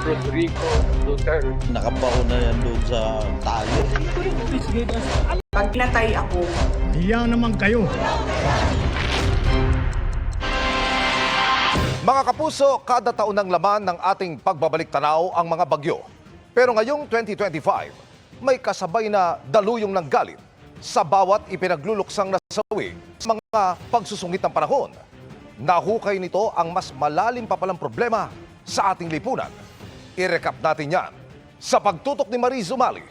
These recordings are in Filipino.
Rodrigo Duterte. Nakabaon na yan doon sa tayo. Pag pinatay ako, Hiya naman kayo. Mga kapuso, kada taon ng laman ng ating pagbabalik tanaw ang mga bagyo. Pero ngayong 2025, may kasabay na daluyong ng galit sa bawat ipinagluluksang nasawi sa mga pagsusungit ng panahon. Nahukay nito ang mas malalim pa palang problema sa ating lipunan. I-recap natin yan sa pagtutok ni Marie Zumali.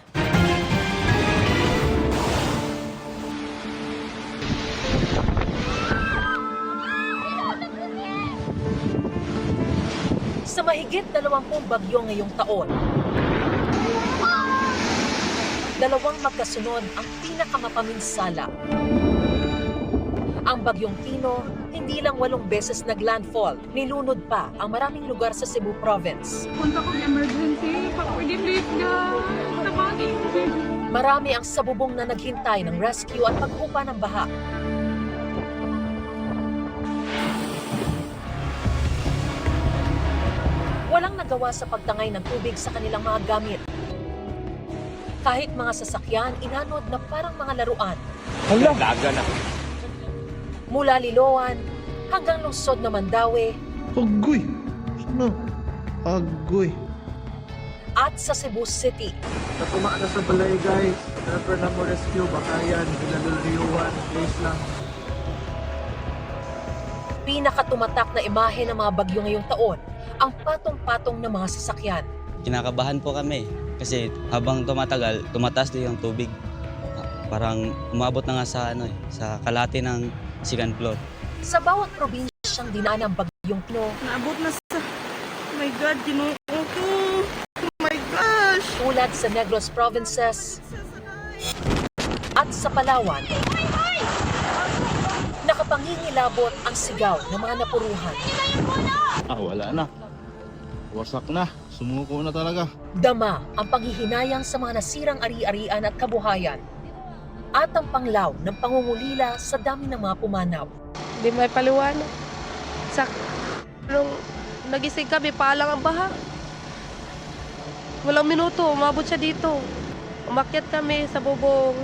Sa mahigit 20 bagyo ngayong taon, dalawang magkasunod ang pinakamapaminsala. Ang bagyong Tino, hindi lang 8 beses naglandfall, nilunod pa ang maraming lugar sa Cebu Province. Punta kong emergency, pag-ordilit na, tabagin. Marami ang sabubong na naghintay ng rescue at paghupa ng baha. Walang nagawa sa pagtangay ng tubig sa kanilang mga gamit. Kahit mga sasakyan, inanod na parang mga laruan. Daga na. Mula Liloan hanggang lungsod na Mandaue Agoy! Ano? Agoy! at sa Cebu City. Natuma na sa balay guys. Never na mo rescue. Baka yan. Pinaluliyuan. Please lang. Pinakatumatak na imahe ng mga bagyo ngayong taon, ang patong-patong ng mga sasakyan. Kinakabahan po kami kasi habang tumatagal, tumataas din yung tubig. Parang umabot na nga sa kalahati ng second floor. Sa bawat probinsyang dinaan ng bagyong Tino, Naabot na sa... Oh my God, ginoo ko. Oh my gosh. tulad sa Negros Provinces at sa Palawan, nakapangingilabot ang sigaw ng mga napuruhan. Wala na. Wasak na. Sumuko na talaga. Dama ang panghihinayang sa mga nasirang ari-arian at kabuhayan at ang panglaw ng pangungulila sa dami ng mga pumanaw. Hindi may paliwanag. Nung nagising kami, paalang ang baha. Walang minuto, umabot siya dito. Umakyat kami sa bubong.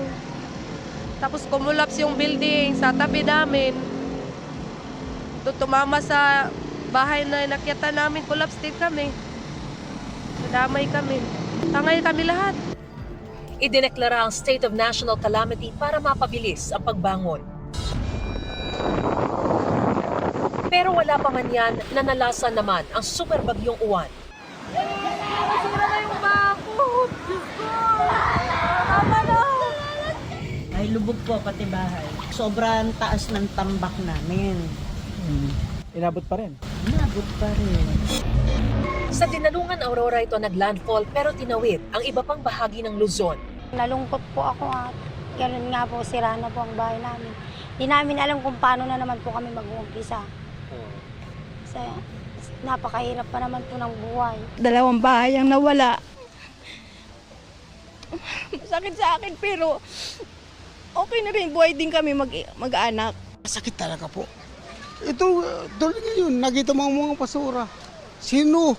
Tapos kumulaps yung building sa tabi namin. Doon tumama sa bahay na inakyatan namin, collapse din kami. Nadamay kami. Tangay kami lahat. Idineklara ang state of national calamity para mapabilis ang pagbangon. Pero wala pa man yan, nanalasan naman ang superbagyong Uwan. Nasira na yung bako. Diyos ko. Tama na. ay lubog po pati bahay. Sobrang taas ng tambak namin. Inabot pa rin. Inabot pa rin. Sa Dinalungan Aurora ito naglandfall pero tinawid ang iba pang bahagi ng Luzon. Nalungkot po ako at ganun nga po, sira na po ang bahay namin. Hindi namin alam kung paano na naman po kami mag-uumpisa. Kasi napakahirap pa naman po ng buhay. 2 bahay ang nawala. Masakit sa akin pero okay na rin. Buhay din kami mag-anak. Sakit talaga po. Ito, tuloy ngayon, nakita mo ang mga basura. Sino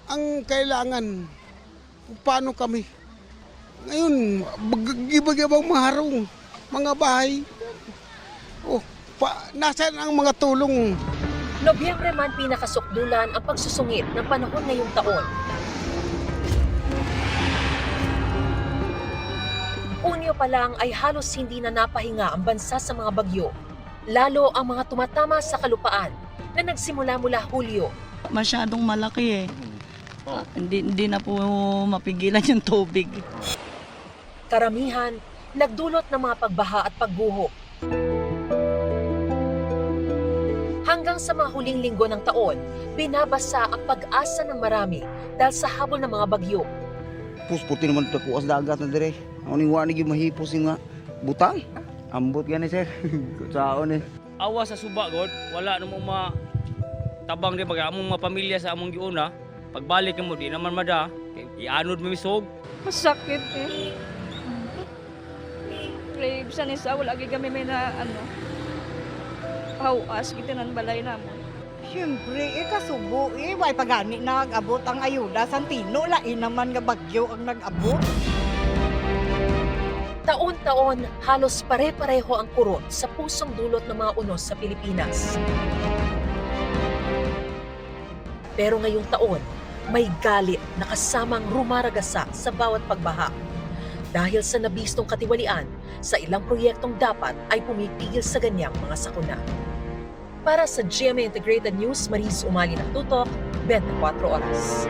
ang kailangan? Paano kami? Ngayon, bagibang maharong, mga bahay. Nasaan ang mga tulong? Nobyembre man pinakasukdulan ang pagsusungit ng panahon ngayong taon. Unyo pa lang ay halos hindi na napahinga ang bansa sa mga bagyo. Lalo ang mga tumatama sa kalupaan na nagsimula mula Hulyo. Masyadong malaki eh. Hindi na po mapigilan yung tubig. Karamihan, nagdulot ng mga pagbaha at pagguho. Hanggang sa mga huling linggo ng taon, binabasa ang pag-asa ng marami dahil sa habol ng mga bagyo. Pusputi naman ito po as dagat na dire. Ang wanig yung mahipos yung nga butang. Ambot gani sir. Saon eh. Awa sa suba, God. Wala namang tabang di pag among mga pamilya sa among giuna. Pagbalik mo, di naman mada. Ianod mo misog. Masakit eh. Pray, bisan isa, wala kami may na, hawas, kita ng balay namin. Siyempre, kasubo way pagani nag-abot ang ayuda. Santino, lain naman nga bagyo ang nag-abot. Taon-taon, halos pare-pareho ang kurot sa pusong dulot ng mga unos sa Pilipinas. Pero ngayong taon, may galit na kasamang rumaragasa sa bawat pagbaha. Dahil sa nabistong katiwalian, sa ilang proyektong dapat ay pumipigil sa ganyang mga sakuna. Para sa GMA Integrated News, Mariz Umali ng Tutok, 24 Oras.